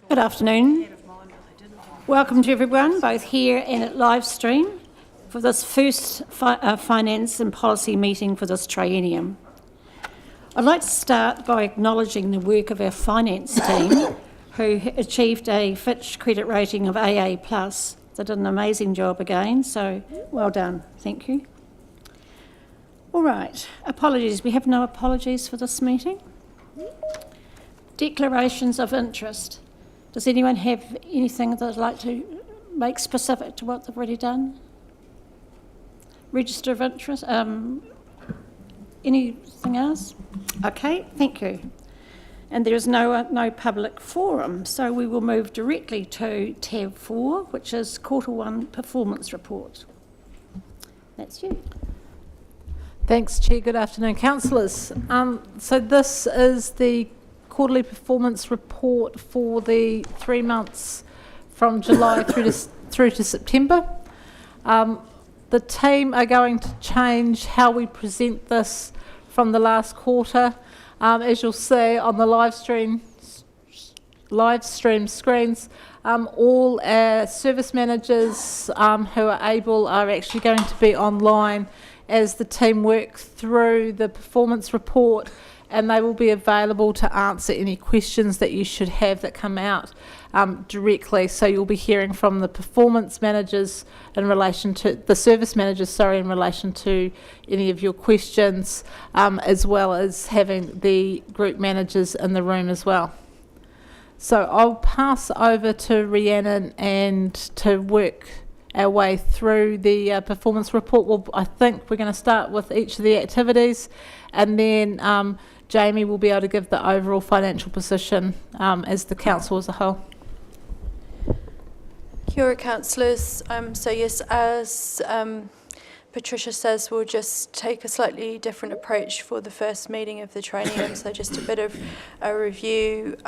Good afternoon. Welcome to everyone, both here and at live stream, for this first finance and policy meeting for this triennium. I'd like to start by acknowledging the work of our finance team, who achieved a Fitch credit rating of AA+. They did an amazing job again, so well done. Thank you. All right, apologies. We have no apologies for this meeting. Declarations of interest. Does anyone have anything that they'd like to make specific to what they've already done? Register of interest? Anything else? Okay, thank you. And there is no public forum, so we will move directly to tab 4, which is Q1 performance report. That's you. Thanks, Chair. Good afternoon, councillors. So this is the quarterly performance report for the 3 months from July through to September. The team are going to change how we present this from the last quarter. As you'll see on the live stream screens, all our service managers who are able are actually going to be online as the team work through the performance report, and they will be available to answer any questions that you should have that come out directly. So you'll be hearing from the performance managers in relation to the service managers, in relation to any of your questions, as well as having the group managers in the room as well. So I'll pass over to Rhiannon and to work our way through the performance report. Well, I think we're going to start with each of the activities, and then Jamie will be able to give the overall financial position as the council as a whole. Kia ora, councillors. So yes, as Patricia says, we'll just take a slightly different approach for the first meeting of the triennium. So just a bit of a review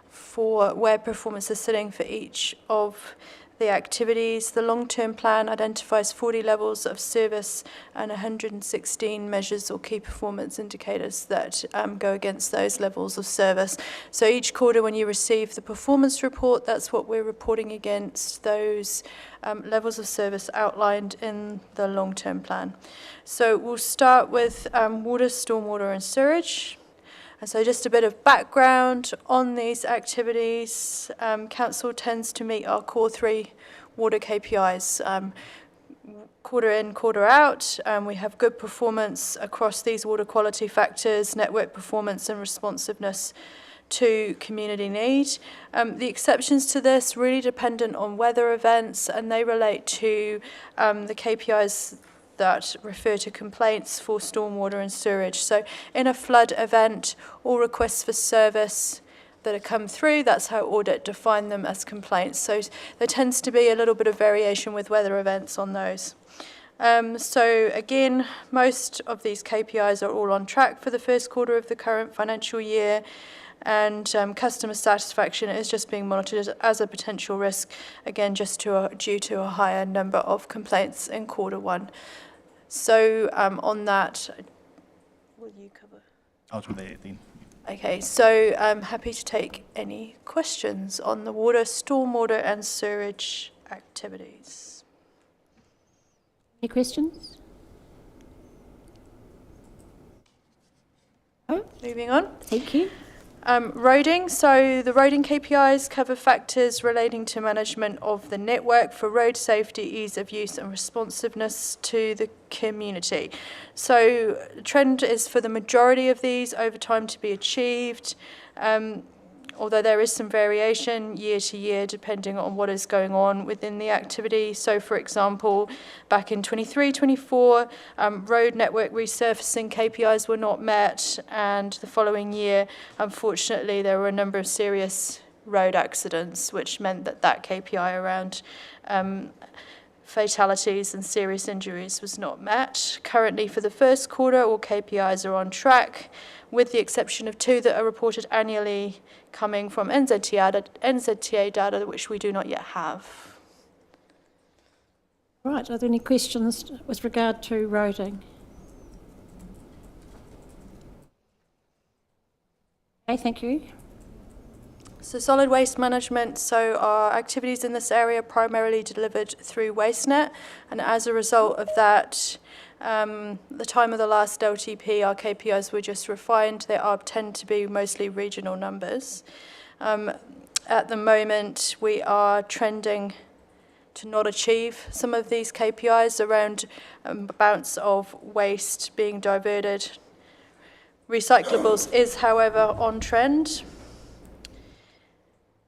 for where performance is sitting for each of the activities. The long-term plan identifies 40 levels of service and 116 measures or key performance indicators that go against those levels of service. So each quarter when you receive the performance report, that's what we're reporting against, those levels of service outlined in the long-term plan. So we'll start with water, stormwater and sewage. And so just a bit of background on these activities. Council tends to meet our core 3 water KPIs. Quarter in, quarter out, we have good performance across these water quality factors, network performance and responsiveness to community need. The exceptions to this really dependent on weather events, and they relate to the KPIs that refer to complaints for stormwater and sewage. So in a flood event, all requests for service that have come through, that's how audit define them as complaints. So there tends to be a little bit of variation with weather events on those. So again, most of these KPIs are all on track for the first quarter of the current financial year, and customer satisfaction is just being monitored as a potential risk, again just due to a higher number of complaints in quarter 1. So on that, will you cover? I'll do that then. Okay, so I'm happy to take any questions on the water, stormwater and sewage activities. Any questions? Oh, moving on. Thank you. Roading. So the roading KPIs cover factors relating to management of the network for road safety, ease of use and responsiveness to the community. So the trend is for the majority of these over time to be achieved, although there is some variation year to year depending on what is going on within the activity. So for example, back in 23-24, road network resurfacing KPIs were not met, and the following year, unfortunately, there were a number of serious road accidents, which meant that that KPI around fatalities and serious injuries was not met. Currently for the first quarter, all KPIs are on track, with the exception of 2 that are reported annually coming from NZTA data, which we do not yet have. Right, are there any questions with regard to roading? Okay, thank you. So solid waste management, so our activities in this area are primarily delivered through WasteNet, and as a result of that, the time of the last LTP, our KPIs were just refined. They tend to be mostly regional numbers. At the moment, we are trending to not achieve some of these KPIs around amounts of waste being diverted. Recyclables is, however, on trend.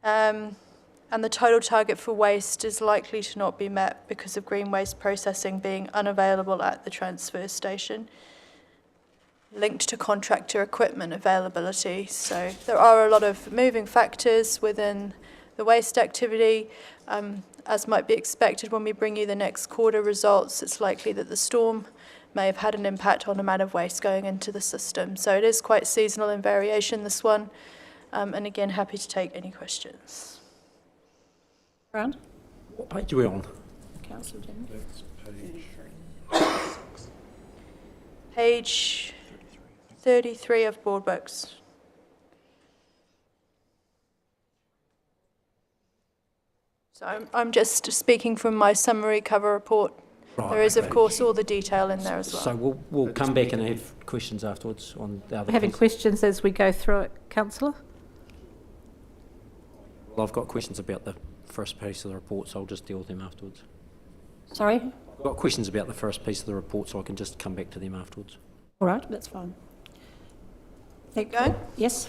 And the total target for waste is likely to not be met because of green waste processing being unavailable at the transfer station, linked to contractor equipment availability. So there are a lot of moving factors within the waste activity. As might be expected when we bring you the next quarter results, it's likely that the storm may have had an impact on the amount of waste going into the system. So it is quite seasonal in variation, this one. And again, happy to take any questions. Grant? What page are we on? Councillor Jennings. Page 33 of board books. So I'm just speaking from my summary cover report. Right, There is, of okay. course, all the detail in there as well. So we'll come back and have questions afterwards on the other We're having piece. questions as we go through it, councillor. Well, I've got questions about the first piece of the report, so I'll just deal with them afterwards. Sorry? I've got questions about the first piece of the report, so I can just come back to them afterwards. All right, that's fine. Keep going. Yes?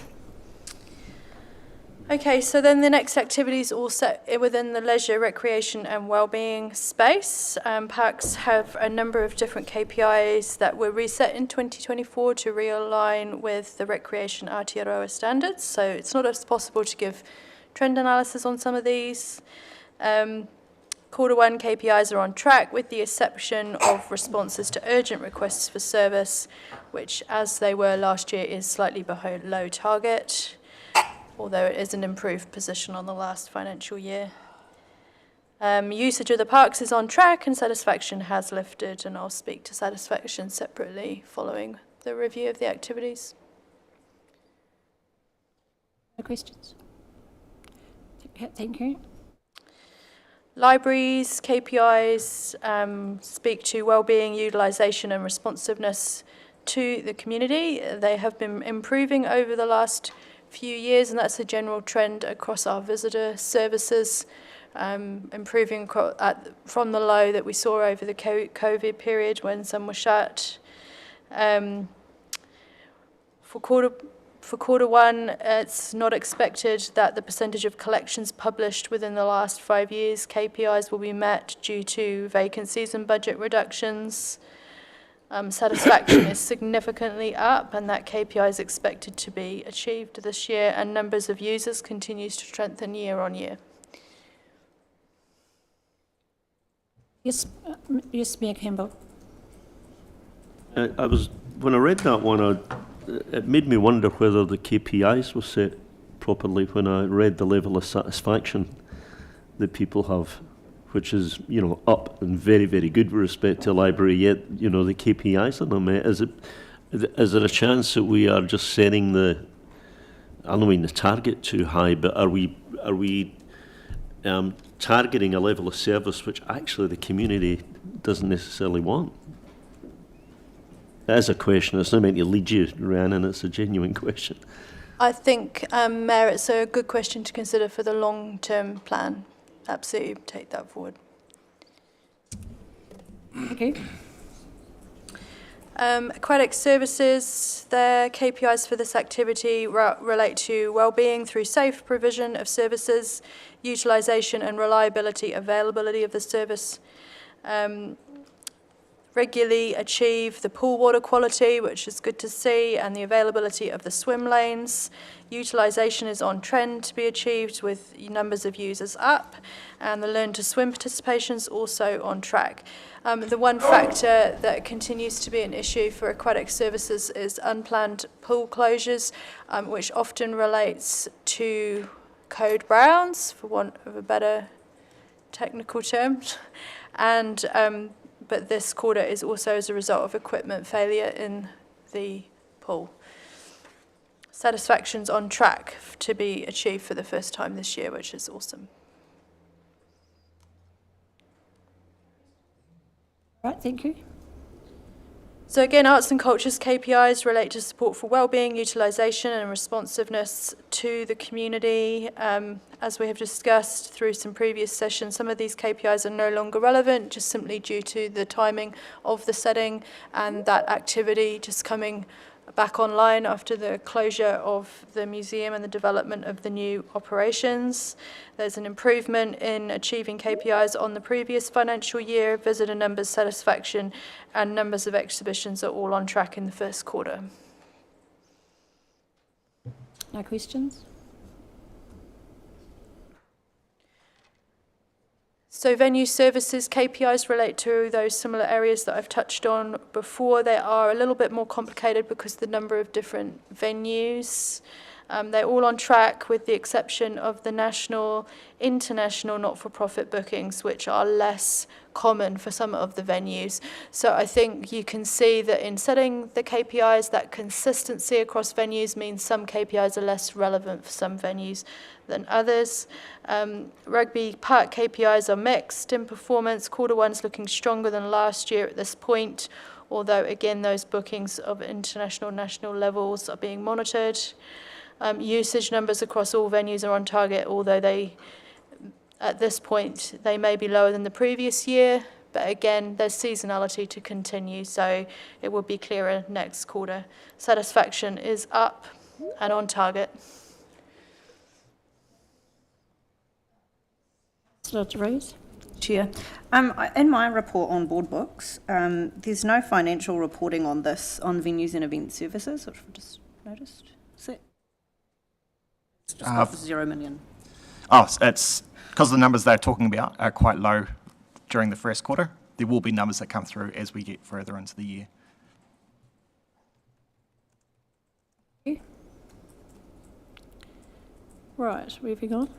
Okay, so then the next activities all set within the leisure, recreation and wellbeing space. Parks have a number of different KPIs that were reset in 2024 to realign with the recreation Aotearoa standards. So it's not as possible to give trend analysis on some of these. Quarter one KPIs are on track with the exception of responses to urgent requests for service, which as they were last year is slightly below target, although it is an improved position on the last financial year. Usage of the parks is on track and satisfaction has lifted, and I'll speak to satisfaction separately following the review of the activities. No questions? Thank you. Libraries, KPIs speak to wellbeing, utilisation and responsiveness to the community. They have been improving over the last few years, and that's a general trend across our visitor services, improving from the low that we saw over the COVID period when some were shut. For quarter one, it's not expected that the percentage of collections published within the last 5 years KPIs will be met due to vacancies and budget reductions. Satisfaction is significantly up, and that KPI is expected to be achieved this year, and numbers of users continues to strengthen year on year. Yes, yes, Mayor Campbell. When I read that one, it made me wonder whether the KPIs were set properly when I read the level of satisfaction that people have, which is, up and very, very good with respect to a library, yet, the KPIs are not met. Is there a chance that we are just setting the target too high, but are we targeting a level of service which actually the community doesn't necessarily want? That is a question. It's not meant to lead you, Rhiannon, it's a genuine question. I think, Mayor, it's a good question to consider for the long-term plan. Absolutely take that forward. Thank you. Aquatic services, their KPIs for this activity relate to wellbeing through safe provision of services, utilisation and reliability, availability of the service. Regularly achieve the pool water quality, which is good to see, and the availability of the swim lanes. Utilisation is on trend to be achieved with numbers of users up, and the learn to swim participation is also on track. The one factor that continues to be an issue for aquatic services is unplanned pool closures, which often relates to code browns, for want of a better technical term, and but this quarter is also as a result of equipment failure in the pool. satisfaction's on track to be achieved for the first time this year, which is awesome. Right, thank you. So again, arts and culture's KPIs relate to support for wellbeing, utilisation and responsiveness to the community. As we have discussed through some previous sessions, some of these KPIs are no longer relevant, just simply due to the timing of the setting and that activity just coming back online after the closure of the museum and the development of the new operations. There's an improvement in achieving KPIs on the previous financial year. Visitor numbers, satisfaction and numbers of exhibitions are all on track in the first quarter. No questions? So venue services KPIs relate to those similar areas that I've touched on before. They are a little bit more complicated because of the number of different venues. They're all on track with the exception of the national, international not-for-profit bookings, which are less common for some of the venues. So I think you can see that in setting the KPIs, that consistency across venues means some KPIs are less relevant for some venues than others. Rugby park KPIs are mixed in performance. Quarter one's looking stronger than last year at this point, although again those bookings of international, national levels are being monitored. Usage numbers across all venues are on target, although they, at this point, they may be lower than the previous year. But again, there's seasonality to continue, so it will be clearer next quarter. Satisfaction is up and on target. Councillor Therese? Chair. In my report on board books, there's no financial reporting on this, on venues and event services, which I've just noticed. Is that? It's just off $0 million. Oh, it's because the numbers they're talking about are quite low during the first quarter. There will be numbers that come through as we get further into the year. Right, moving on.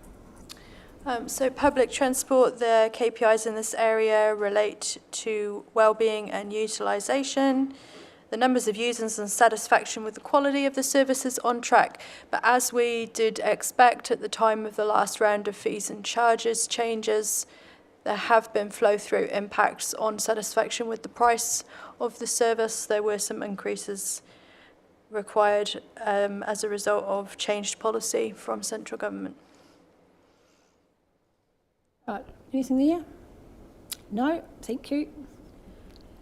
So public transport, the KPIs in this area relate to wellbeing and utilisation. The numbers of users and satisfaction with the quality of the services on track. But as we did expect at the time of the last round of fees and charges changes, there have been flow-through impacts on satisfaction with the price of the service. There were some increases required as a result of changed policy from central government. Right, anything there? No, thank you.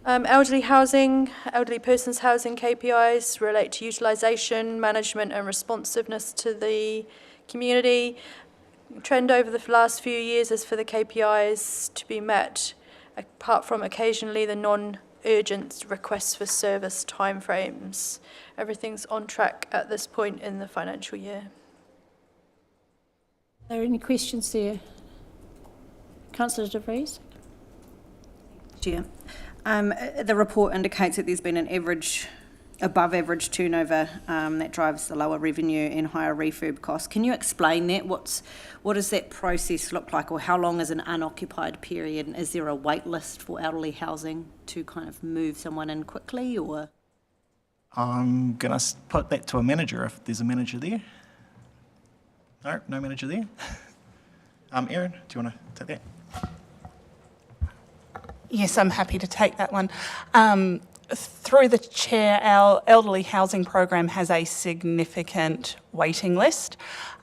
Elderly persons housing KPIs relate to utilisation, management and responsiveness to the community. Trend over the last few years is for the KPIs to be met, apart from occasionally the non-urgent requests for service timeframes. Everything's on track at this point in the financial year. Are there any questions there? Councillor De Vries? Chair. The report indicates that there's been an above average turnover that drives the lower revenue and higher refurb costs. Can you explain that? What does that process look like, or how long is an unoccupied period? And is there a wait list for elderly housing to kind of move someone in quickly, or? I'm going to put that to a manager if there's a manager there. No manager there. Erin, do you want to take that? Yes, I'm happy to take that one. Through the chair, our elderly housing program has a significant waiting list.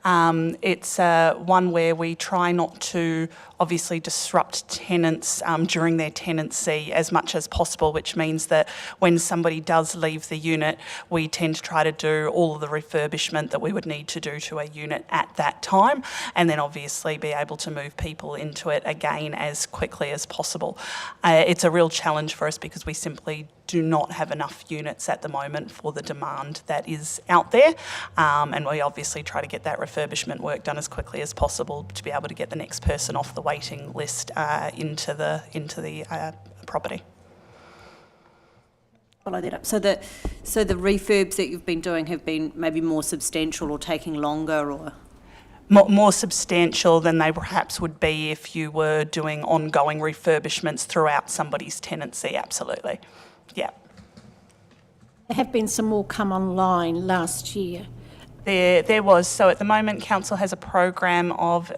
It's one where we try not to obviously disrupt tenants during their tenancy as much as possible, which means that when somebody does leave the unit, we tend to try to do all of the refurbishment that we would need to do to a unit at that time, and then obviously be able to move people into it again as quickly as possible. It's a real challenge for us because we simply do not have enough units at the moment for the demand that is out there, and we obviously try to get that refurbishment work done as quickly as possible to be able to get the next person off the waiting list into the property. Follow that up. So the refurbs that you've been doing have been maybe more substantial or taking longer, or? More substantial than they perhaps would be if you were doing ongoing refurbishments throughout somebody's tenancy, absolutely. Yeah. There have been some more come online last year. There was. So at the moment, Council has a program of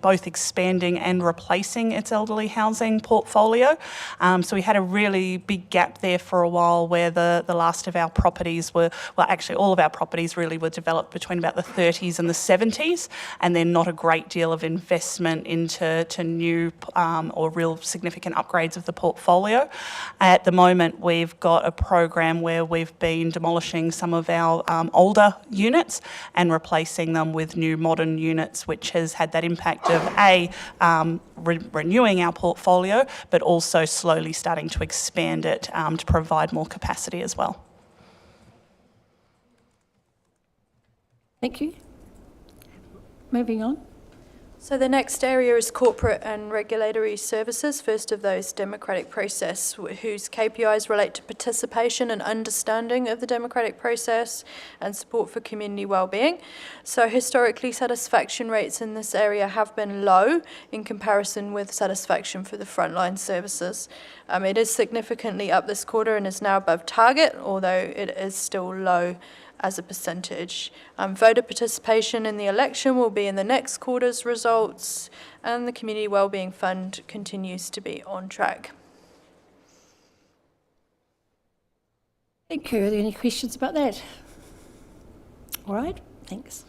both expanding and replacing its elderly housing portfolio. So we had a really big gap there for a while where the last of our properties were, well, actually all of our properties really were developed between about the 30s and the 70s, and then not a great deal of investment into new or real significant upgrades of the portfolio. At the moment, we've got a program where we've been demolishing some of our older units and replacing them with new modern units, which has had that impact of renewing our portfolio, but also slowly starting to expand it to provide more capacity as well. Thank you. Moving on. So the next area is corporate and regulatory services. First of those, democratic process, whose KPIs relate to participation and understanding of the democratic process and support for community wellbeing. So historically, satisfaction rates in this area have been low in comparison with satisfaction for the frontline services. It is significantly up this quarter and is now above target, although it is still low as a percentage. Voter participation in the election will be in the next quarter's results, and the Community Wellbeing Fund continues to be on track. Thank you. Are there any questions about that? All right, thanks.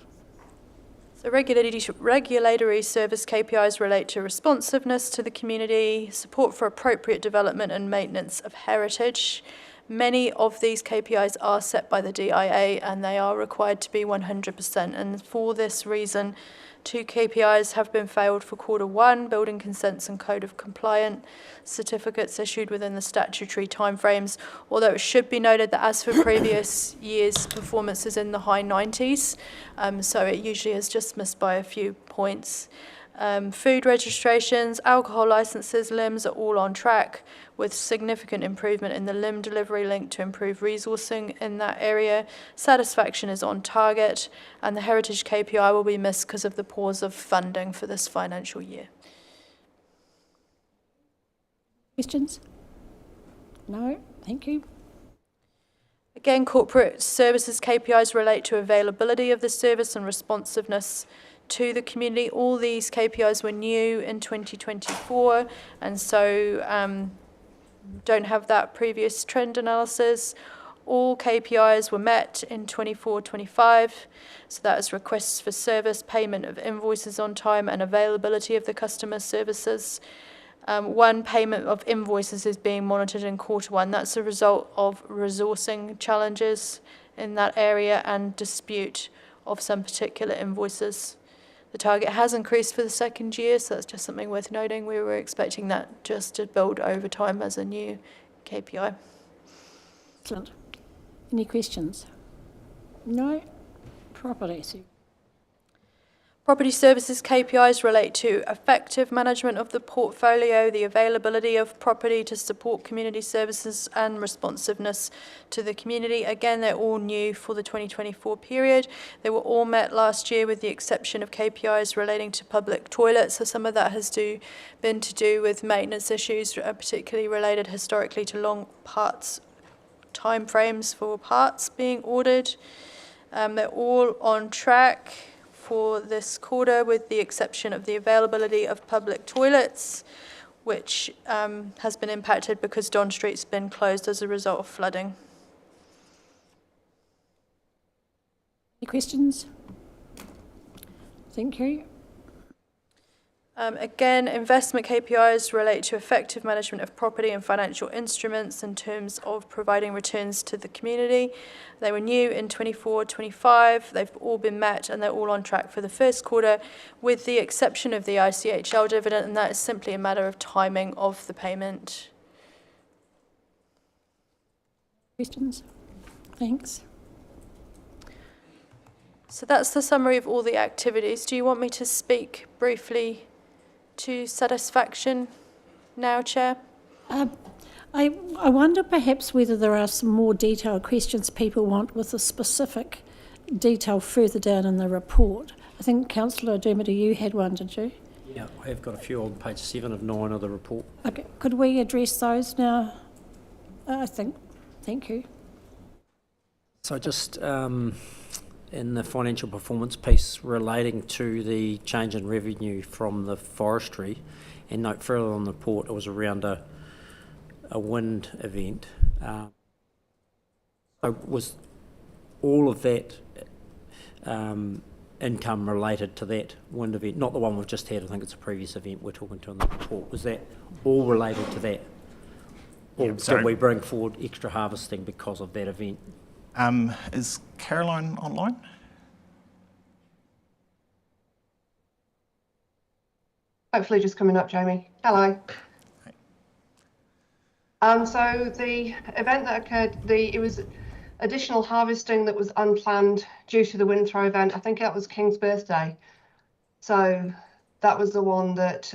So regulatory service KPIs relate to responsiveness to the community, support for appropriate development and maintenance of heritage. Many of these KPIs are set by the DIA and they are required to be 100%. And for this reason, 2 KPIs have been failed for Q1, building consents and code of compliance certificates issued within the statutory timeframes, although it should be noted that as for previous years, performance is in the high 90s, so it usually is just missed by a few points. Food registrations, alcohol licences, LIMs are all on track, with significant improvement in the LIM delivery linked to improved resourcing in that area. Satisfaction is on target, and the heritage KPI will be missed because of the pause of funding for this financial year. Questions? No, thank you. Again, corporate services KPIs relate to availability of the service and responsiveness to the community. All these KPIs were new in 2024, and so don't have that previous trend analysis. All KPIs were met in 24-25, so that is requests for service, payment of invoices on time, and availability of the customer services. One payment of invoices is being monitored in Q1. That's a result of resourcing challenges in that area and dispute of some particular invoices. The target has increased for the second year, so that's just something worth noting. We were expecting that just to build over time as a new KPI. Excellent. Any questions? No? Property. Property services KPIs relate to effective management of the portfolio, the availability of property to support community services, and responsiveness to the community. Again, they're all new for the 2024 period. They were all met last year with the exception of KPIs relating to public toilets. So some of that has been to do with maintenance issues, particularly related historically to long time frames for parts being ordered. They're all on track for this quarter, with the exception of the availability of public toilets, which has been impacted because Don Street's been closed as a result of flooding. Any questions? Thank you. Again, investment KPIs relate to effective management of property and financial instruments in terms of providing returns to the community. They were new in 24-25. They've all been met and they're all on track for the first quarter, with the exception of the ICHL dividend, and that is simply a matter of timing of the payment. Questions? Thanks. So that's the summary of all the activities. Do you want me to speak briefly to satisfaction now, Chair? I wonder perhaps whether there are some more detailed questions people want with a specific detail further down in the report. I think Councillor Dermody, you had one, did you? Yeah, I have got a few on page 7 of 9 of the report. Okay, could we address those now? I think. Thank you. So just in the financial performance piece relating to the change in revenue from the forestry, and note further on the report, it was around a wind event. So was all of that income related to that wind event, not the one we've just had, I think it's a previous event we're talking to in the report, was that all related to that? Or did we bring forward extra harvesting because of that event? Is Caroline online? Hopefully just coming up, Jamie. Hello. So the event that occurred, it was additional harvesting that was unplanned due to the wind throw event. I think that was King's birthday. So that was the one that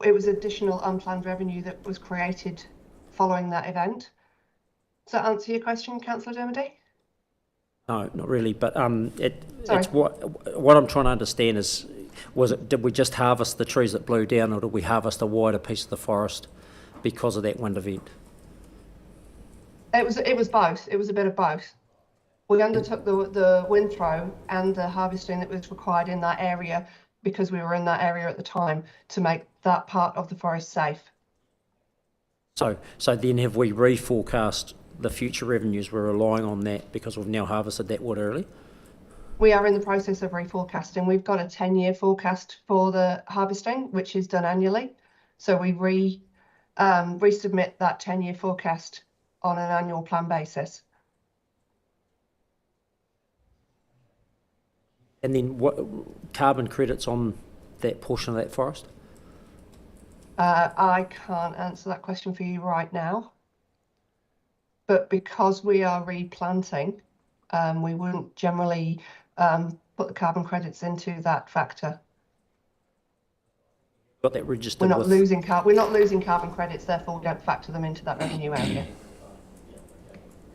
it was additional unplanned revenue that was created following that event. Does that answer your question, Councillor Dermody? No, not really, but it's what I'm trying to understand is, did we just harvest the trees that blew down, or did we harvest a wider piece of the forest because of that wind event? It was both. It was a bit of both. We undertook the wind throw and the harvesting that was required in that area because we were in that area at the time to make that part of the forest safe. So then have we reforecast the future revenues we're relying on that because we've now harvested that wood early? We are in the process of reforecasting. We've got a 10-year forecast for the harvesting, which is done annually. So we resubmit that 10-year forecast on an annual plan basis. And then what carbon credits on that portion of that forest? I can't answer that question for you right now. But because we are replanting, we wouldn't generally put the carbon credits into that factor. Got that registered. We're not losing carbon credits, therefore we don't factor them into that revenue area.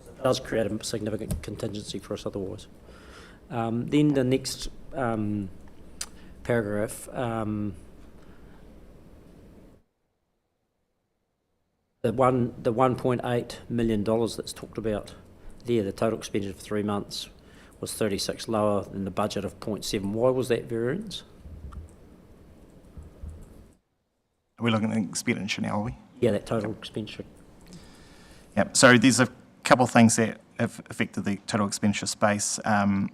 It does create a significant contingency for us otherwise. Then the next paragraph, the $1.8 million that's talked about there, the total expenditure for 3 months was 36 lower than the budget of 0.7. Why was that variance? Are we looking at expenditure now, are we? Yeah, that total expenditure. Yep. So there's a couple of things that have affected the total expenditure space. A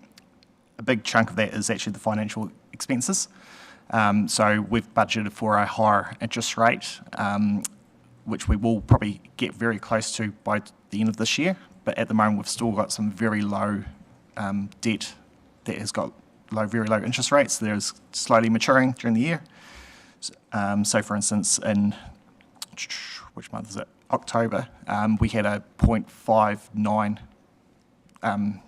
big chunk of that is actually the financial expenses. So we've budgeted for a higher interest rate, which we will probably get very close to by the end of this year. But at the moment, we've still got some very low debt that has got very low interest rates that is slowly maturing during the year. So for instance, in, which month is it? October, we had a 0.59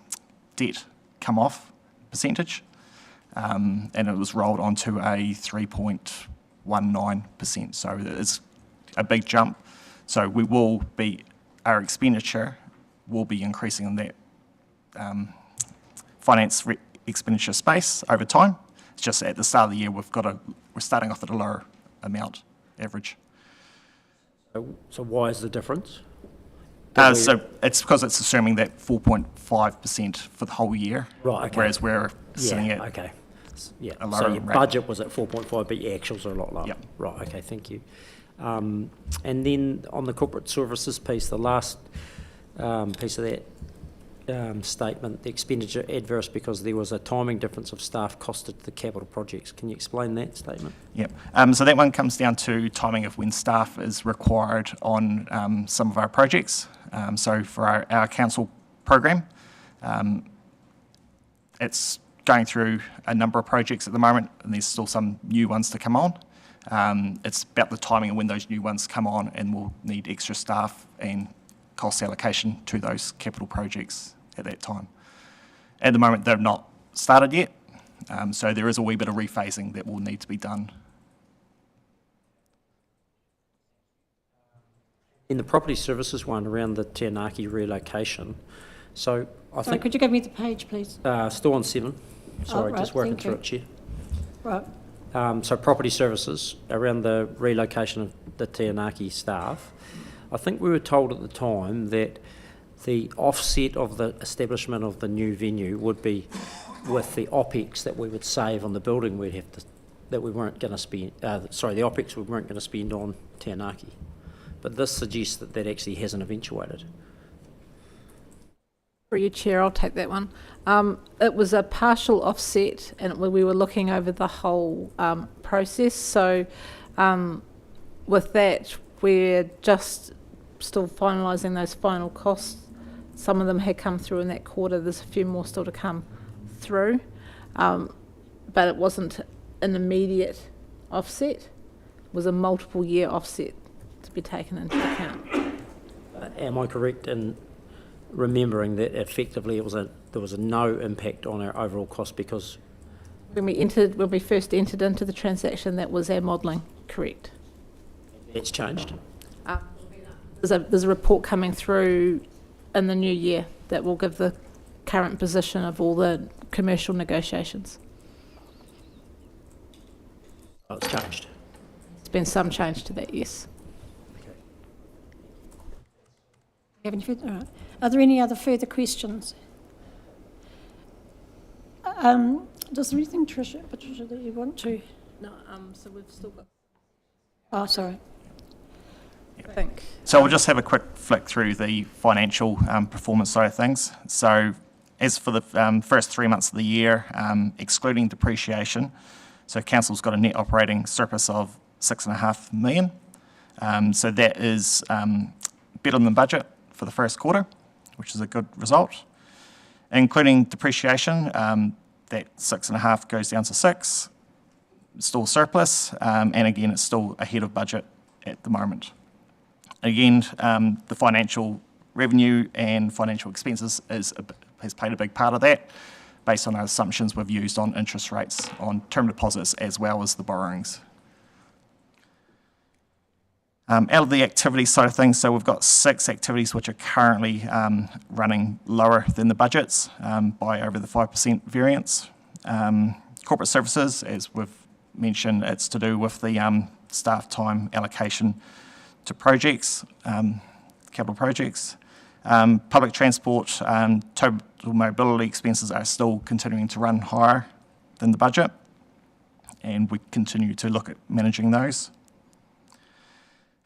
debt come off percentage, and it was rolled onto a 3.19%. So it's a big jump. So we will be, our expenditure will be increasing in that finance expenditure space over time. It's just at the start of the year, we're starting off at a lower amount average. So why is the difference? So it's because it's assuming that 4.5% for the whole year, right? Okay. Whereas we're sitting at okay. Yeah. A lower so your rate. Budget was at 4.5, but your actuals are a lot lower. Yep. Right. Okay. Thank you. And then on the corporate services piece, the last piece of that statement, the expenditure adverse because there was a timing difference of staff costed the capital projects. Can you explain that statement? Yep. So that one comes down to timing of when staff is required on some of our projects. So for our council program, it's going through a number of projects at the moment, and there's still some new ones to come on. It's about the timing of when those new ones come on, and we'll need extra staff and cost allocation to those capital projects at that time. At the moment, they've not started yet, so there is a wee bit of rephasing that will need to be done. In the property services one around the Taranaki relocation, so I Sorry, think could you give me the page, please? still on 7. Sorry, right, just working thank through you. it, Chair. Right. So property services around the relocation of the Taranaki staff. I think we were told at the time that the offset of the establishment of the new venue would be with the OPEX that we would save on the building we'd have to, that we weren't going to spend, the OPEX we weren't going to spend on Taranaki. But this suggests that that actually hasn't eventuated. For you, Chair, I'll take that one. It was a partial offset, and we were looking over the whole process. So with that, we're just still finalising those final costs. Some of them had come through in that quarter. There's a few more still to come through, but it wasn't an immediate offset. It was a multiple year offset to be taken into account. Am I correct in remembering that effectively there was a no impact on our overall cost because When we first entered into the transaction, that was our modelling, correct? it's changed? There's a report coming through in the new year that will give the current position of all the commercial negotiations. Oh, it's changed. There's been some change to that, yes. Have any further? All right. Are there any other further questions? Does there anything, Patricia, that you want to? No, so we've still got. Oh, sorry. I think. So we'll just have a quick flick through the financial performance side of things. So as for the first 3 months of the year, excluding depreciation, so council's got a net operating surplus of $6.5 million. So that is better than budget for the first quarter, which is a good result. Including depreciation, that 6.5 goes down to 6, still surplus, and again, it's still ahead of budget at the moment. Again, the financial revenue and financial expenses has played a big part of that, based on our assumptions we've used on interest rates on term deposits as well as the borrowings. Out of the activity side of things, so we've got 6 activities which are currently running lower than the budgets by over the 5% variance. Corporate services, as we've mentioned, it's to do with the staff time allocation to projects, capital projects. Public transport, total mobility expenses are still continuing to run higher than the budget, and we continue to look at managing those.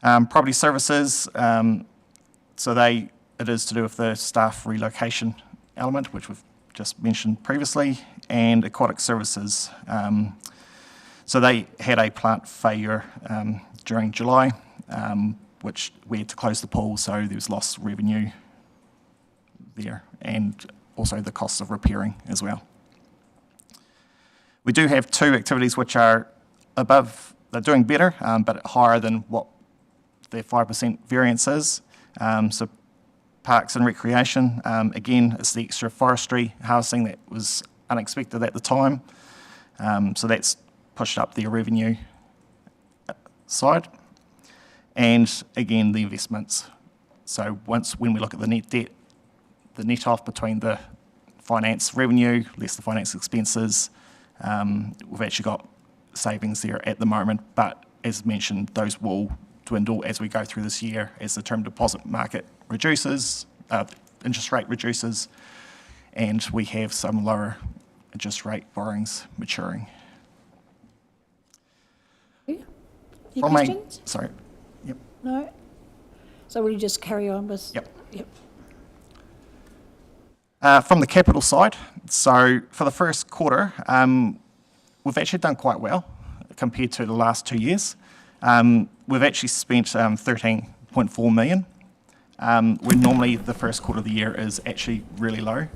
Property services, so it is to do with the staff relocation element, which we've just mentioned previously, and aquatic services. So they had a plant failure during July, which we had to close the pool, so there was lost revenue there, and also the cost of repairing as well. We do have 2 activities which are above, they're doing better, but higher than what their 5% variance is. So parks and recreation, again, it's the extra forestry harvesting that was unexpected at the time. So that's pushed up the revenue side. And again, the investments. So when we look at the net debt, the net off between the finance revenue less the finance expenses, we've actually got savings there at the moment, but as mentioned, those will dwindle as we go through this year as the term deposit market reduces, interest rate reduces, and we have some lower interest rate borrowings maturing. Any From questions? Sorry. Yep. No? So will you just carry on with? Yep. Yep. From the capital side, so for the first quarter, we've actually done quite well compared to the last 2 years. We've actually spent $13.4 million, when normally the first quarter of the year is actually really low.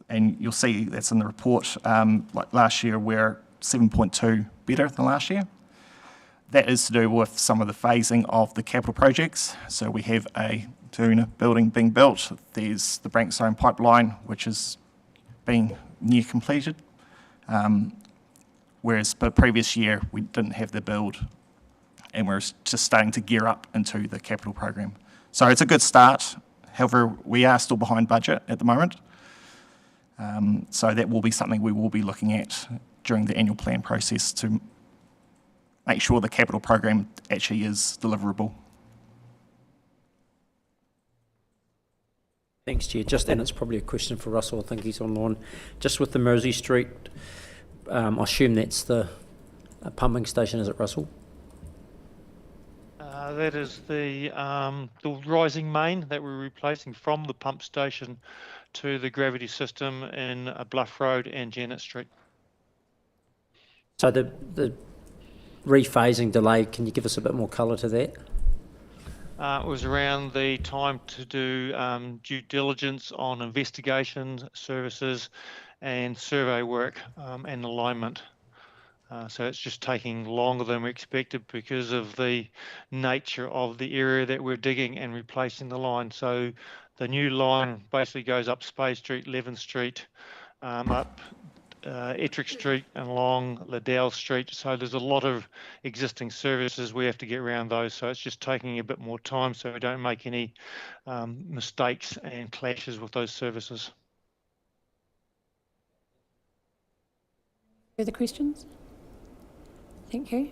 And you'll see that's in the report, like last year we're 7.2 better than last year. That is to do with some of the phasing of the capital projects. So we have a Tuna building being built. There's the Branksome pipeline, which is being near completed. Whereas the previous year, we didn't have the build and we're just starting to gear up into the capital program. So it's a good start. However, we are still behind budget at the moment. So that will be something we will be looking at during the annual plan process to make sure the capital program actually is deliverable. Thanks, Chair. Just, and it's probably a question for Russell, I think he's online. Just with the Mersey Street, I assume that's the pumping station, is it, Russell? That is the rising main that we're replacing from the pump station to the gravity system in Bluff Road and Janet Street. So the rephasing delay, can you give us a bit more colour to that? It was around the time to do due diligence on investigation services and survey work and alignment. So it's just taking longer than we expected because of the nature of the area that we're digging and replacing the line. So the new line basically goes up Spade Street, Levin Street, up Ettrick Street and along Liddell Street. So there's a lot of existing services we have to get around those. So it's just taking a bit more time so we don't make any mistakes and clashes with those services. Further questions? Thank you.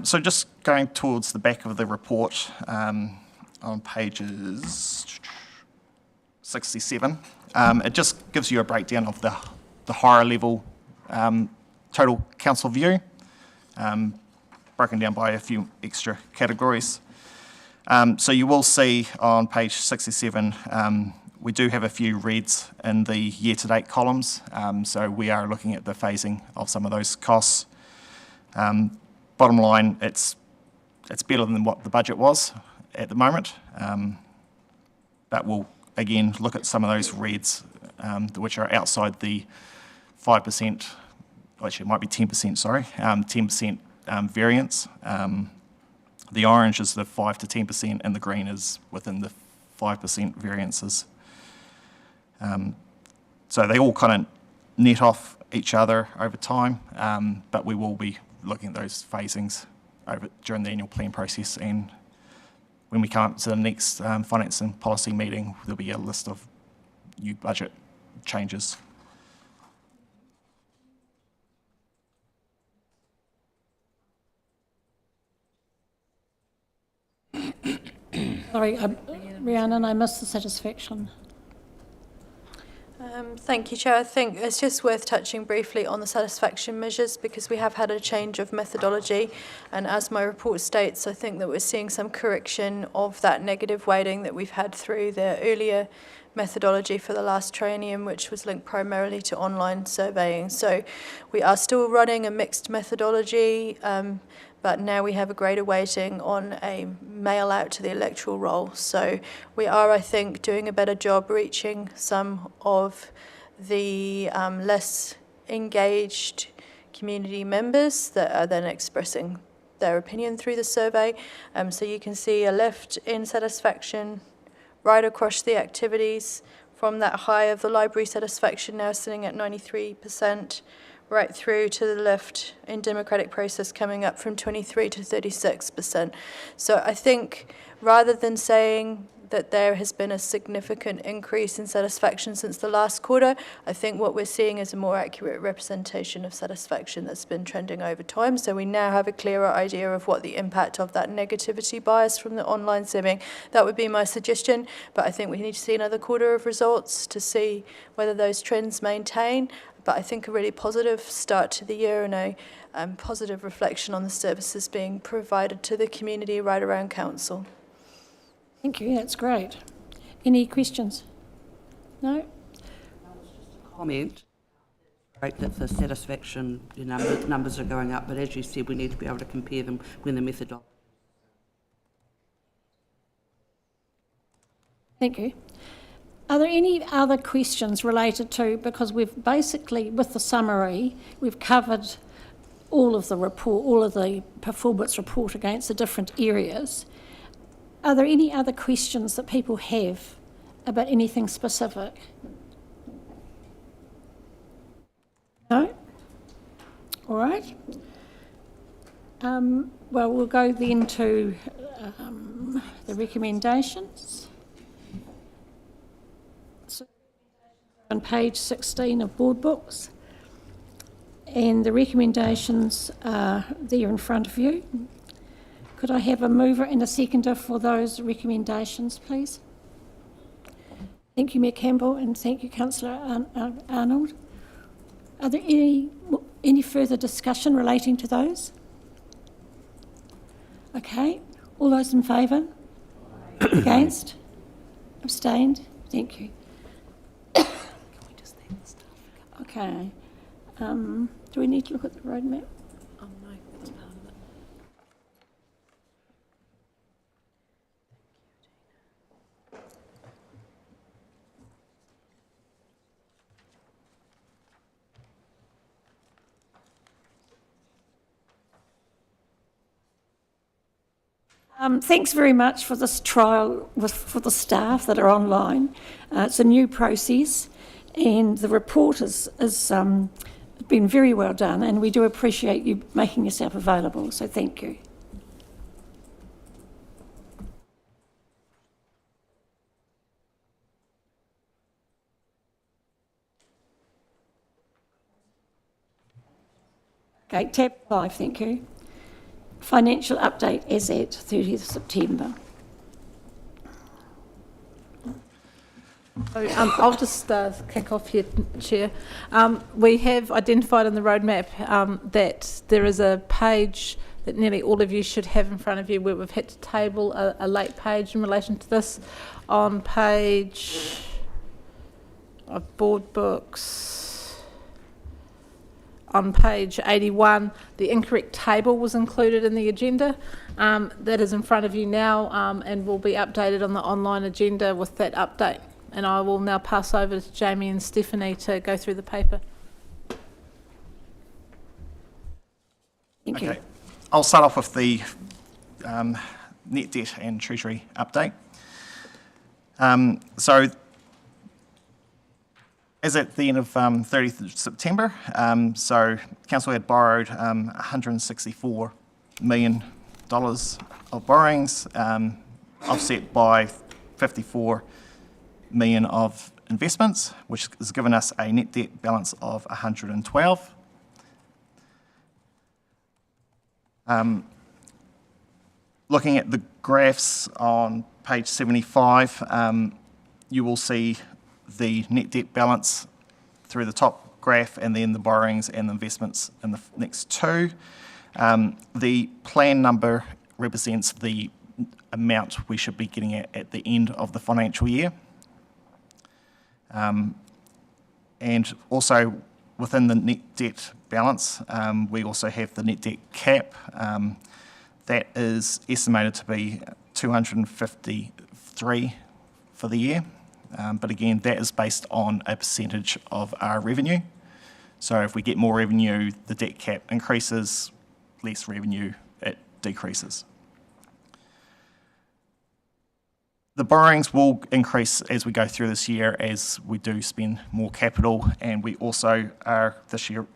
So just going towards the back of the report on pages 67, it just gives you a breakdown of the higher level total council view, broken down by a few extra categories. So you will see on page 67, we do have a few reds in the year-to-date columns, so we are looking at the phasing of some of those costs. Bottom line, it's better than what the budget was at the moment, but we'll again look at some of those reds which are outside the 5%, actually it might be 10%, sorry, 10% variance. The orange is the 5 to 10% and the green is within the 5% variances. So they all kind of net off each other over time, but we will be looking at those phasings during the annual plan process, and when we come up to the next finance and policy meeting, there'll be a list of new budget changes. Sorry, Rhiannon, I missed the satisfaction. Thank you, Chair. I think it's just worth touching briefly on the satisfaction measures because we have had a change of methodology, and as my report states, I think that we're seeing some correction of that negative weighting that we've had through the earlier methodology for the last triennium, which was linked primarily to online surveying. So we are still running a mixed methodology, but now we have a greater weighting on a mail out to the electoral roll. So we are, I think, doing a better job reaching some of the less engaged community members that are then expressing their opinion through the survey. So you can see a lift in satisfaction right across the activities from that high of the library satisfaction now sitting at 93%. Right through to the lift in democratic process coming up from 23 to 36%. So I think rather than saying that there has been a significant increase in satisfaction since the last quarter, I think what we're seeing is a more accurate representation of satisfaction that's been trending over time. So we now have a clearer idea of what the impact of that negativity bias from the online surveying. That would be my suggestion, but I think we need to see another quarter of results to see whether those trends maintain. But I think a really positive start to the year and a positive reflection on the services being provided to the community right around council. Thank you, that's great. Any questions? No? Comment. Great that the satisfaction numbers are going up, but as you said, we need to be able to compare them when the methodology. Thank you. Are there any other questions related to, because we've basically, with the summary, we've covered all of the report, all of the performance report against the different areas. Are there any other questions that people have about anything specific? No? All right. Well, we'll go then to the recommendations. On page 16 of board books, and the recommendations are there in front of you. Could I have a mover and a seconder for those recommendations, please? Thank you, Mayor Campbell, and thank you, Councillor Arnold. Are there any further discussion relating to those? Okay, all those in favour? Against? Abstained? Thank you. Okay. Do we need to look at the roadmap? Oh, no, that's part of it. Thanks very much for this trial for the staff that are online. It's a new process, and the report has been very well done, and we do appreciate you making yourself available, so thank you. Okay, tab 5, thank you. Financial update as at 30th of September. So, I'll just kick off here, Chair. We have identified in the roadmap that there is a page that nearly all of you should have in front of you where we've had to table a late page in relation to this. On page of board books, on page 81, the incorrect table was included in the agenda. That is in front of you now and will be updated on the online agenda with that update. And I will now pass over to Jamie and Stephanie to go through the paper. Thank you. Okay, I'll start off with the net debt and treasury update. So, as at the end of 30th of September, so Council had borrowed $164 million of borrowings, offset by $54 million of investments, which has given us a net debt balance of 112. Looking at the graphs on page 75, you will see the net debt balance through the top graph and then the borrowings and the investments in the next two. The plan number represents the amount we should be getting at the end of the financial year. And also within the net debt balance, we also have the net debt cap. That is estimated to be 253 for the year. But again, that is based on a percentage of our revenue. So if we get more revenue, the debt cap increases, less revenue, it decreases. The borrowings will increase as we go through this year as we do spend more capital, and we also are this year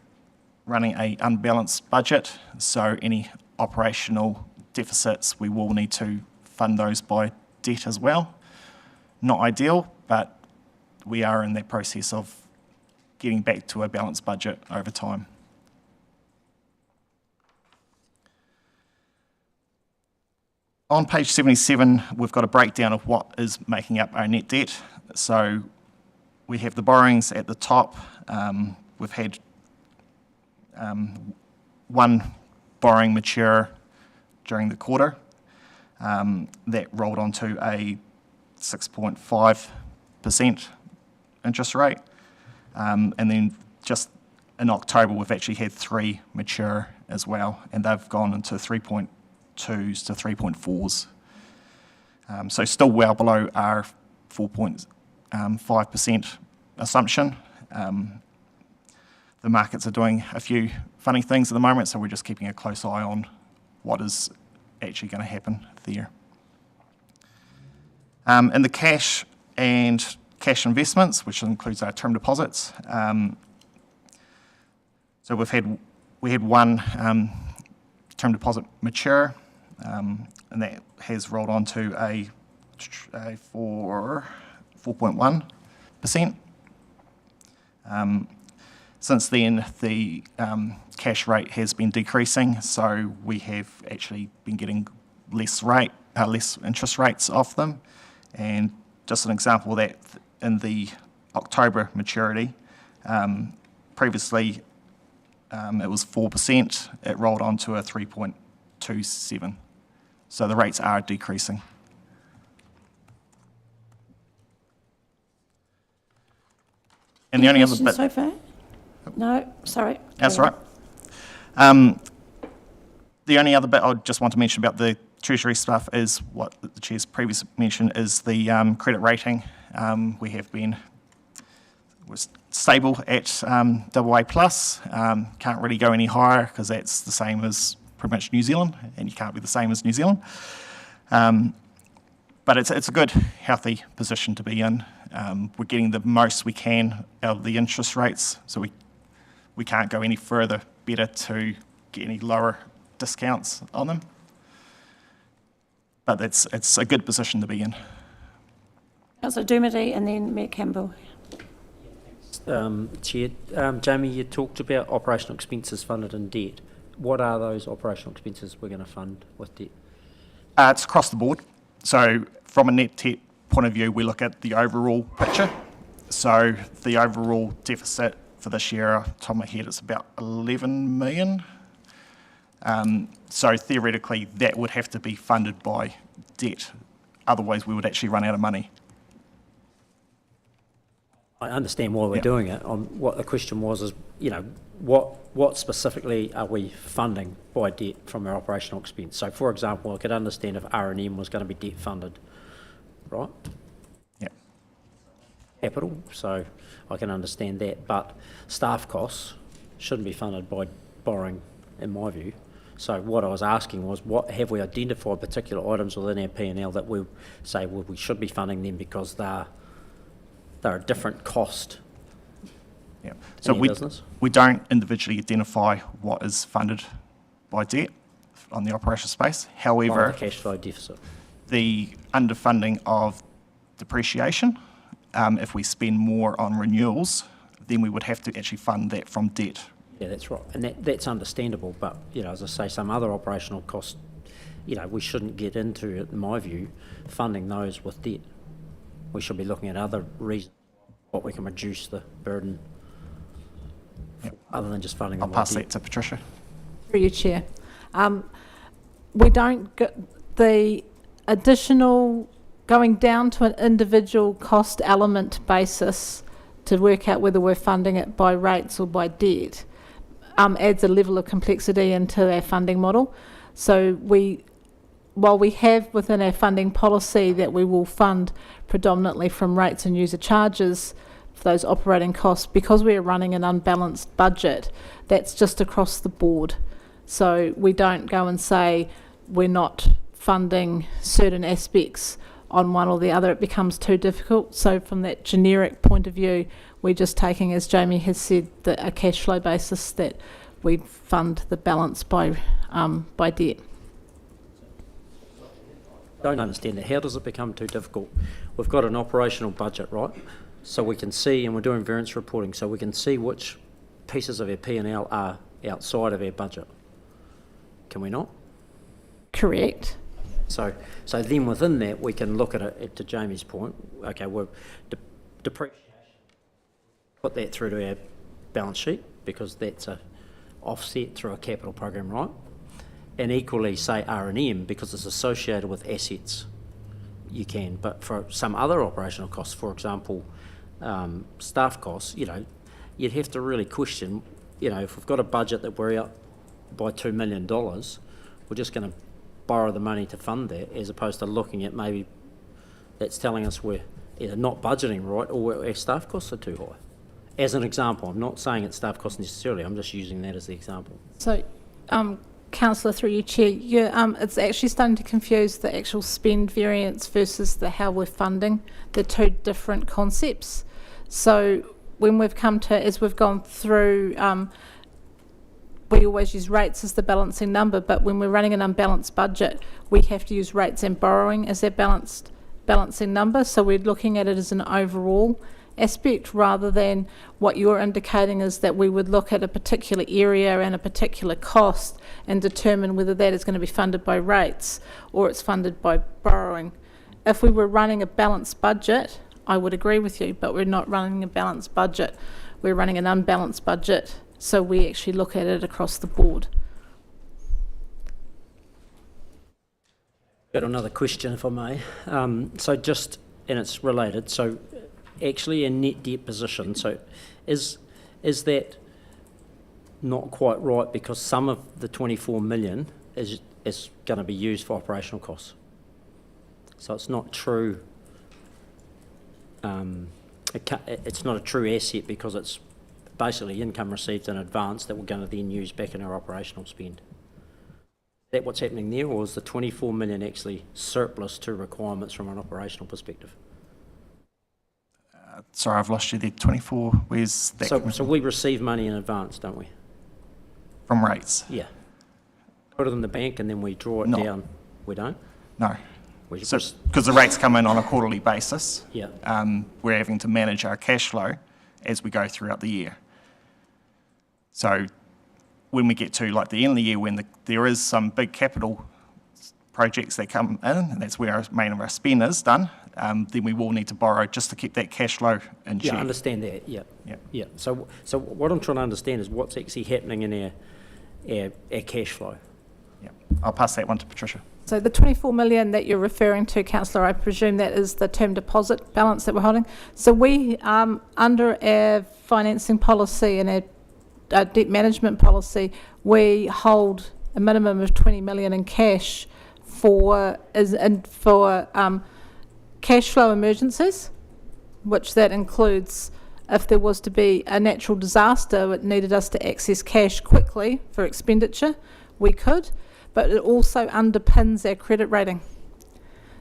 running an unbalanced budget, so any operational deficits, we will need to fund those by debt as well. Not ideal, but we are in that process of getting back to a balanced budget over time. On page 77, we've got a breakdown of what is making up our net debt. So we have the borrowings at the top. We've had one borrowing mature during the quarter. That rolled onto a 6.5% interest rate. And then just in October, we've actually had three mature as well, and they've gone into 3.2s to 3.4s. So still well below our 4.5% assumption. The markets are doing a few funny things at the moment, so we're just keeping a close eye on what is actually going to happen there. In the cash and cash investments, which includes our term deposits, so we had one term deposit mature, and that has rolled on to a 4.1%. Since then, the cash rate has been decreasing, so we have actually been getting less interest rates off them. And just an example of that in the October maturity. Previously, it was 4%. It rolled on to a 3.27. So the rates are decreasing. And the only other Questions bit... so far? No, sorry. That's Go all right. The only other bit I just want to mention about the Treasury stuff is what the Chair's previously mentioned is the credit rating. We have been was stable at AA+. Can't really go any higher because that's the same as pretty much New Zealand, and you can't be the same as New Zealand. But it's a good, healthy position to be in. We're getting the most we can out of the interest rates, so we can't go any further better to get any lower discounts on them. But it's a good position to be in. Councillor Dermody and then Mayor Campbell. Chair, Jamie, you talked about operational expenses funded in debt. What are those operational expenses we're going to fund with debt? It's across the board. So from a net debt point of view, we look at the overall picture. So the overall deficit for this year, off the top of my head, is about 11 million. So theoretically, that would have to be funded by debt. Otherwise, we would actually run out of money. I understand why we're doing it. What the question was is, what specifically are we funding by debt from our operational expense? So, for example, I could understand if R&M was going to be debt funded, right? Yeah. Capital, so I can understand that. But staff costs shouldn't be funded by borrowing, in my view. So what I was asking was, what have we identified particular items within our P&L that we say, well, we should be funding them because they're a different cost. Yeah. So we don't individually identify what is funded by debt on the operational space. However, the cash flow deficit, the underfunding of depreciation, if we spend more on renewals, then we would have to actually fund that from debt. Yeah, that's right, and that's understandable. But as I say, some other operational costs, we shouldn't get into, in my view, funding those with debt. We should be looking at other reasons what we can reduce the burden, other than just funding. I'll pass that to Patricia. Through you, Chair. We don't get the additional going down to an individual cost element basis to work out whether we're funding it by rates or by debt. Adds a level of complexity into our funding model. So while we have within our funding policy that we will fund predominantly from rates and user charges for those operating costs, because we are running an unbalanced budget, that's just across the board. So we don't go and say we're not funding certain aspects on one or the other. It becomes too difficult. So from that generic point of view, we're just taking, as Jamie has said, a cash flow basis that we fund the balance by debt. Don't understand that. How does it become too difficult? We've got an operational budget, right? So we can see, and we're doing variance reporting, so we can see which pieces of our P&L are outside of our budget. Can we not? Correct. So then within that, we can look at it, to Jamie's point, okay, we're depreciation, put that through to our balance sheet because that's a offset through a capital program, right? And equally, say R&M, because it's associated with assets, you can. But for some other operational costs, for example, staff costs, you'd have to really question, if we've got a budget that we're out by $2 million, we're just going to borrow the money to fund that, as opposed to looking at maybe that's telling us we're either not budgeting right or our staff costs are too high. As an example, I'm not saying it's staff costs necessarily, I'm just using that as the example. So, Councillor, through you, Chair, it's actually starting to confuse the actual spend variance versus how we're funding. They're two different concepts. So when we've come to, as we've gone through, we always use rates as the balancing number, but when we're running an unbalanced budget, we have to use rates and borrowing as that balancing number. So we're looking at it as an overall aspect rather than what you're indicating is that we would look at a particular area and a particular cost and determine whether that is going to be funded by rates or it's funded by borrowing. If we were running a balanced budget I would agree with you, but we're not running a balanced budget. We're running an unbalanced budget, so we actually look at it across the board. Got another question, if I may. So just, and it's related, so actually a net debt position, so is that not quite right because some of the 24 million is going to be used for operational costs? So it's not true, it's not a true asset because it's basically income received in advance that we're going to then use back in our operational spend. Is that what's happening there, or is the 24 million actually surplus to requirements from an operational perspective? Sorry, I've lost you there. 24, where's that? So we receive money in advance, don't we? From rates? Yeah. Put it in the bank and then we draw it No. down. We don't? No. We So, just, because the rates come in on a quarterly basis, yeah. we're having to manage our cash flow as we go throughout the year. So when we get to like the end of the year, when there is some big capital projects that come in, and that's where our main of our spend is done, then we will need to borrow just to keep that cash flow in check. Yeah, I understand that, yeah. Yeah. Yeah, so what I'm trying to understand is what's actually happening in our cash flow. Yeah. I'll pass that one to Patricia. So the 24 million that you're referring to, Councillor, I presume that is the term deposit balance that we're holding. So we, under our financing policy and our debt management policy, we hold a minimum of 20 million in cash for cash flow emergencies, which that includes if there was to be a natural disaster that needed us to access cash quickly for expenditure, we could, but it also underpins our credit rating.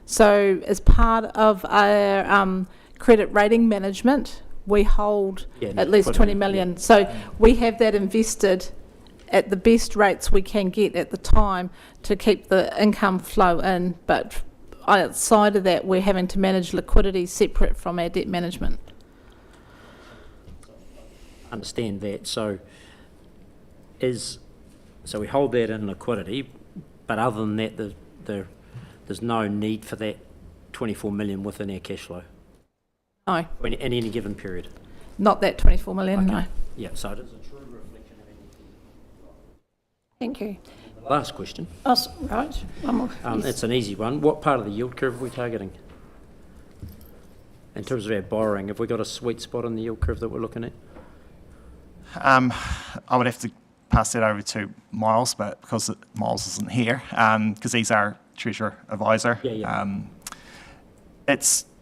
So as part of our credit rating management, we hold at least 20 million. Yeah. So we have that invested at the best rates we can get at the time to keep the income flow in, but outside of that, we're having to manage liquidity separate from our debt management. Understand that, so we hold that in liquidity, but other than that, there's no need for that 24 million within our cash flow No, in any given period. not that 24 million, Okay. no. Yeah, so it is a true reflection of anything. Thank you. Last question. Oh, right, one more. Yes. It's an easy one. What part of the yield curve are we targeting? In terms of our borrowing, have we got a sweet spot on the yield curve that we're looking at? I would have to pass that over to Miles, but because Miles isn't here, because he's our Treasurer Advisor. Yeah.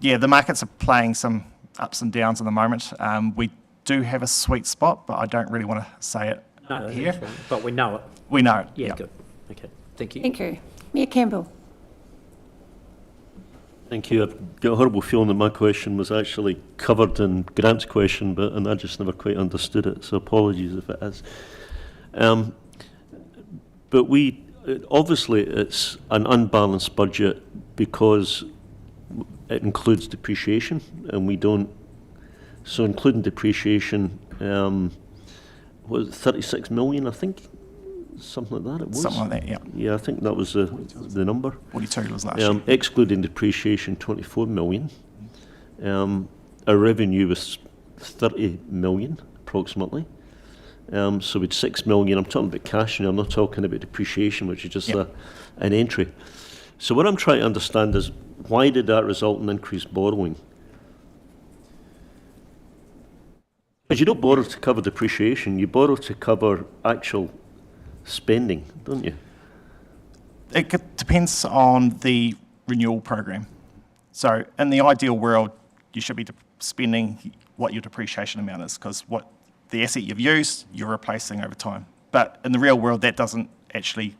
The markets are playing some ups and downs at the moment. We do have a sweet spot, but I don't really want to say it here. That's fine. But we know it. We know it. Yeah, yep. good. Okay, thank you. Thank you. Mayor Campbell. Thank you. I've got a horrible feeling that my question was actually covered in Grant's question, and I just never quite understood it, so apologies if it is. But obviously it's an unbalanced budget because it includes depreciation, and we don't, so including depreciation, was it 36 million, I think? Something like that it was? Something like that, yeah. Yeah, I think that was the number. 42 was last year. Excluding depreciation, 24 million. Our revenue was 30 million, approximately. So we had 6 million. I'm talking about cash now, I'm not talking about depreciation, which is just an entry. So what I'm trying to understand is, why did that result in increased borrowing? Because you don't borrow to cover depreciation, you borrow to cover actual spending, don't you? It depends on the renewal program. So in the ideal world, you should be spending what your depreciation amount is, because what the asset you've used, you're replacing over time. But in the real world, that doesn't actually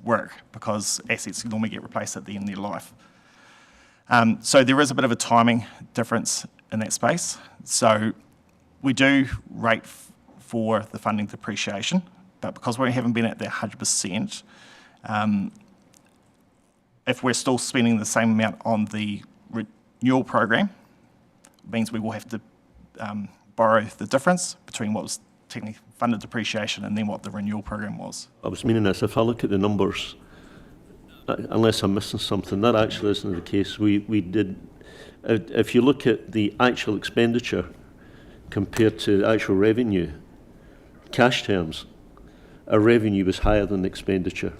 work, because assets normally get replaced at the end of their life. So there is a bit of a timing difference in that space. So we do rate for the funding depreciation, but because we haven't been at that 100%, if we're still spending the same amount on the renewal program, it means we will have to borrow the difference between what was technically funded depreciation and then what the renewal program was. I was meaning this, if I look at the numbers, unless I'm missing something, that actually isn't the case. We did, if you look at the actual expenditure compared to actual revenue, cash terms, our revenue was higher than the expenditure.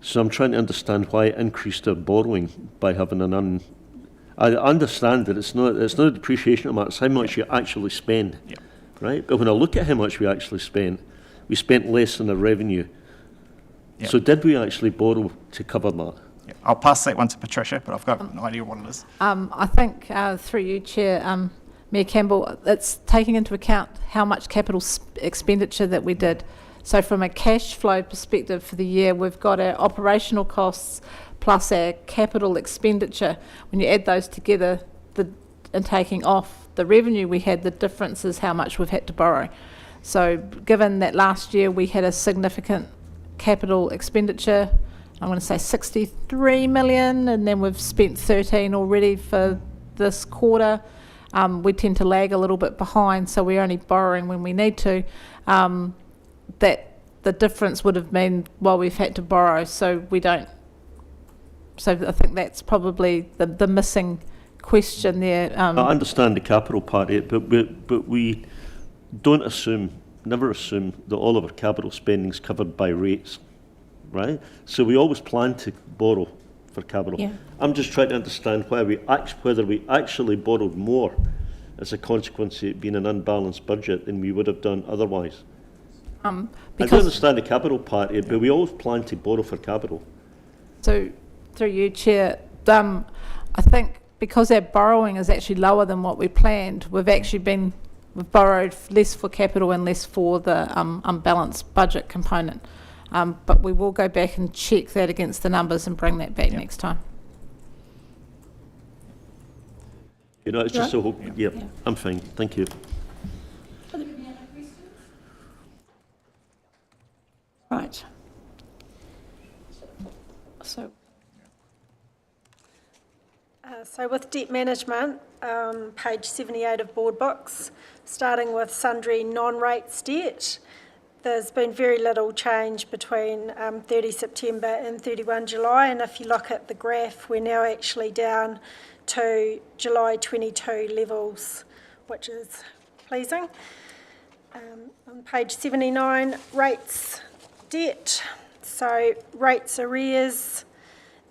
So I'm trying to understand why it increased our borrowing by having I understand that it's not a depreciation amount, it's how much you actually spend, right? But when I look at how much we actually spent, we spent less than our revenue. So did we actually borrow to cover that? I'll pass that one to Patricia, but I've got an idea what it is. I think through you, Chair, Mayor Campbell, it's taking into account how much capital expenditure that we did. So from a cash flow perspective for the year, we've got our operational costs plus our capital expenditure. When you add those together and taking off the revenue we had, the difference is how much we've had to borrow. So given that last year we had a significant capital expenditure, I'm going to say 63 million, and then we've spent 13 already for this quarter. We tend to lag a little bit behind, so we're only borrowing when we need to. That the difference would have been while we've had to borrow, so we don't. So I think that's probably the missing question there. I understand the capital part of it, but we don't never assume that all of our capital spending is covered by rates, right? So we always plan to borrow for capital. Yeah. I'm just trying to understand whether we actually borrowed more as a consequence of it being an unbalanced budget than we would have done otherwise. I do understand the capital part of it, but we always plan to borrow for capital. So through you, Chair, I think because our borrowing is actually lower than what we planned, we've borrowed less for capital and less for the unbalanced budget component. But we will go back and check that against the numbers and bring that back next time. It's just a hope. I'm fine. Thank you. Right. So with debt management, page 78 of board books, starting with sundry non-rates debt, there's been very little change between 30 September and 31 July, and if you look at the graph, we're now actually down to July 22 levels, which is pleasing. On page 79, rates debt. So rates arrears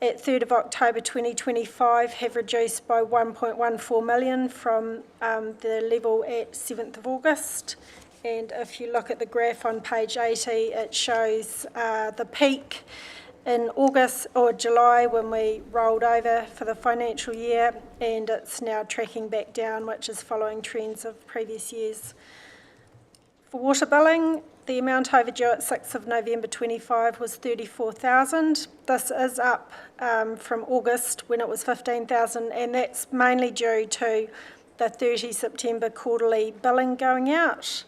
at 3rd of October 2025 have reduced by 1.14 million from the level at 7th of August. And if you look at the graph on page 80, it shows the peak in August or July when we rolled over for the financial year, and it's now tracking back down, which is following trends of previous years. For water billing, the amount overdue at 6th of November 25 was 34,000. This is up from August when it was 15,000, and that's mainly due to the 30 September quarterly billing going out.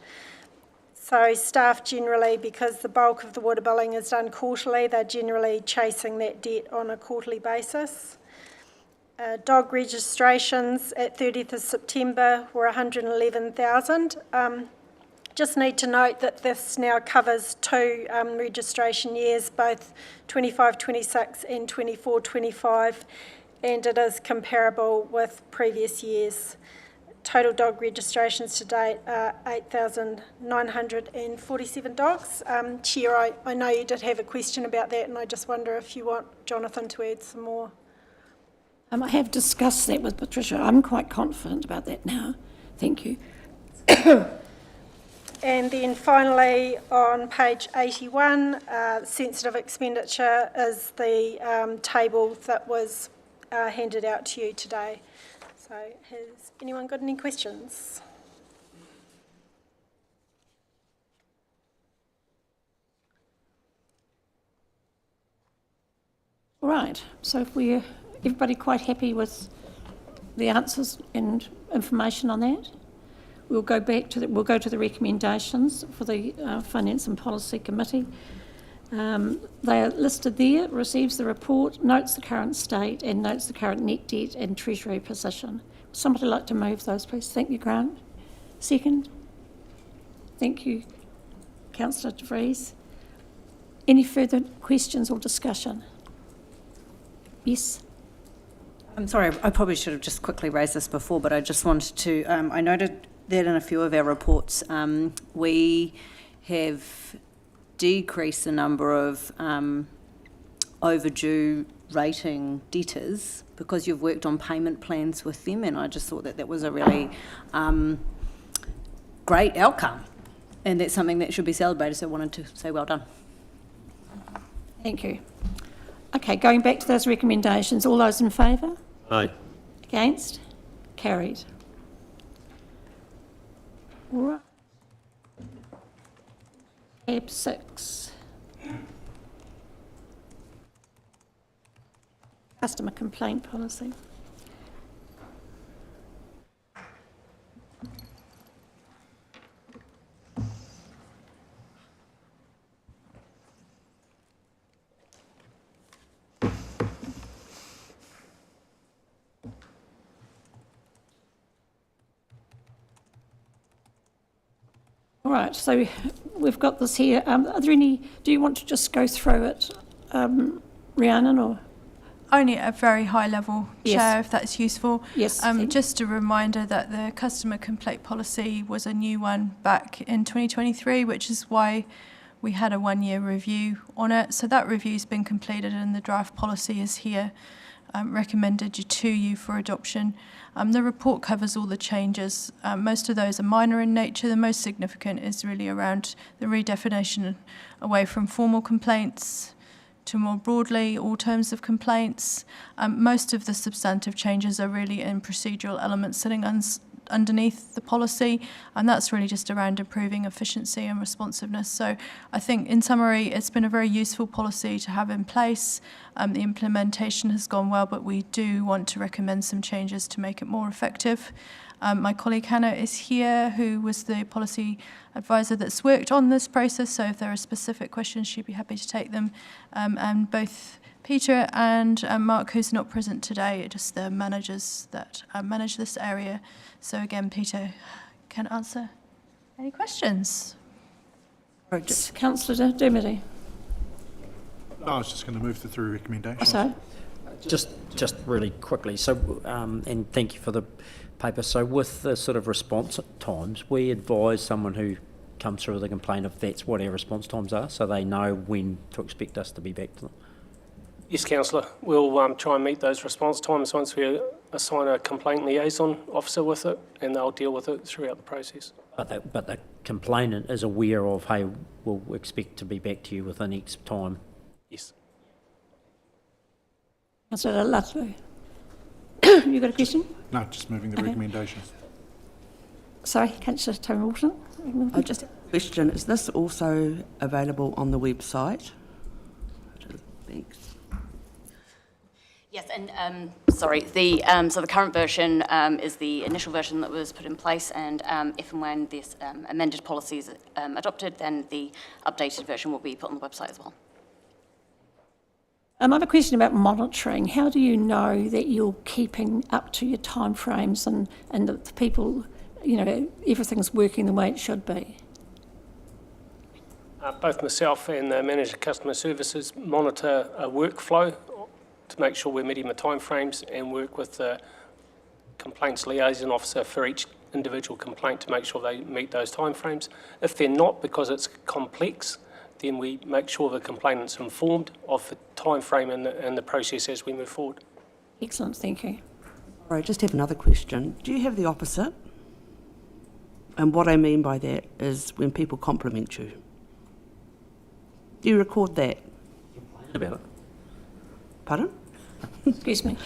So staff generally, because the bulk of the water billing is done quarterly, they're generally chasing that debt on a quarterly basis. Dog registrations at 30th of September were 111,000. Just need to note that this now covers two registration years, both 25-26 and 24-25, and it is comparable with previous years. Total dog registrations to date are 8,947 dogs. Chair, I know you did have a question about that, and I just wonder if you want Jonathan to add some more. I have discussed that with Patricia. I'm quite confident about that now. Thank you. And then finally, on page 81, sensitive expenditure is the table that was handed out to you today. So has anyone got any questions? All right, so if everybody quite happy with the answers and information on that, we'll go to the recommendations for the Finance and Policy Committee. They are listed there. Receives the report, notes the current state, and notes the current net debt and treasury position. Would somebody like to move those, please? Thank you, Grant. Second. Thank you, Councillor De Vries. Any further questions or discussion? Yes? I'm sorry, I probably should have just quickly raised this before, but I just wanted to, I noted that in a few of our reports, we have decreased the number of overdue rating debtors because you've worked on payment plans with them, and I just thought that that was a really great outcome, and that's something that should be celebrated, so I wanted to say well done. Thank you. Okay, going back to those recommendations, all those in favour? Aye. Against? Carried. All right. Tab 6. Customer complaint policy. All right, so we've got this here. Are there any, do you want to just go through it, Rhiannon, or? Only at a very high level, Yes. Chair, if that's useful. Yes. Just a reminder that the customer complaint policy was a new one back in 2023, which is why we had a 1-year review on it. So that review's been completed and the draft policy is here, recommended to you for adoption. The report covers all the changes. Most of those are minor in nature. The most significant is really around the redefinition away from formal complaints to more broadly all terms of complaints. Most of the substantive changes are really in procedural elements sitting underneath the policy, and that's really just around improving efficiency and responsiveness. So I think in summary, it's been a very useful policy to have in place. The implementation has gone well, but we do want to recommend some changes to make it more effective. My colleague Hannah is here, who was the policy advisor that's worked on this process, so if there are specific questions, she'd be happy to take them. And both Peter and Mark, who's not present today, are just the managers that manage this area. So again, Peter can answer any questions. Councillor Dermody. I was just going to move through recommendations. So, Just really quickly, so, and thank you for the paper. So with the sort of response times, we advise someone who comes through with a complaint if that's what our response times are, so they know when to expect us to be back to them. Yes, Councillor. We'll try and meet those response times once we assign a complaint liaison officer with it, and they'll deal with it throughout the process. But the complainant is aware of, hey, we'll expect to be back to you within X time. Yes. Councillor Ludlow. You got a question? No, just moving the recommendations. Sorry, Councillor Tony Walton. Just a question, is this also available on the website? Thanks. Yes, and sorry, so the current version is the initial version that was put in place, and if and when this amended policy is adopted, then the updated version will be put on the website as well. I have a question about monitoring. How do you know that you're keeping up to your timeframes and that the people, you know, everything's working the way it should be? Both myself and the Manager of Customer Services monitor a workflow to make sure we're meeting the timeframes, and work with the complaints liaison officer for each individual complaint to make sure they meet those timeframes. If they're not, because it's complex, then we make sure the complainant's informed of the timeframe and the process as we move forward. Excellent, thank you. All right, I just have another question. Do you have the opposite? And what I mean by that is when people compliment you. Do you record that? About it. Pardon? Excuse me.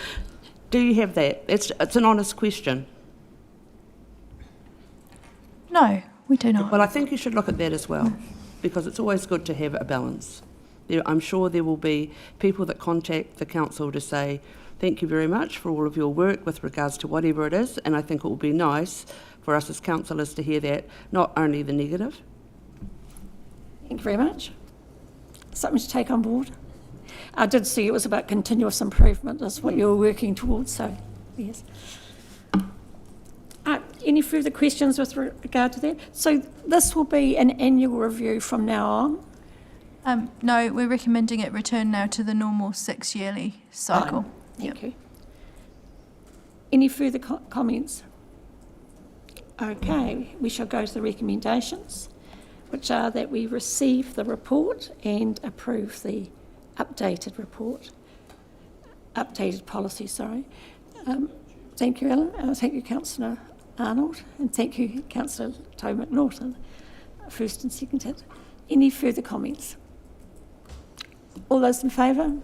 Do you have that? It's an honest question. No, we do not. Well, I think you should look at that as well, because it's always good to have a balance. I'm sure there will be people that contact the council to say, thank you very much for all of your work with regards to whatever it is, and I think it will be nice for us as councillors to hear that, not only the negative. Thank you very much. Something to take on board. I did see it was about continuous improvement. That's what you were working towards, so yes. Any further questions with regard to that? So this will be an annual review from now on? No, we're recommending it return now to the normal 6-yearly cycle. Thank you. Any further comments? Okay, we shall go to the recommendations, which are that we receive the report and approve the updated policy, sorry. Thank you, Ellen. Thank you, Councillor Arnold, and thank you, Councillor Toe McNaughton, first and seconded. Any further comments? All those in favour?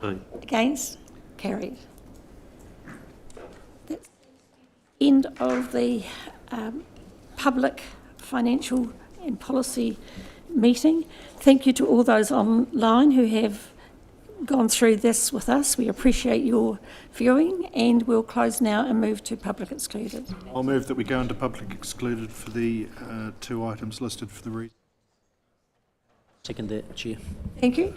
Aye. Against? Carried. That's the end of the public financial and policy meeting. Thank you to all those online who have gone through this with us. We appreciate your viewing, and we'll close now and move to public excluded. I'll move that we go into public excluded for the 2 items listed for the reason. Second that, Chair. Thank you.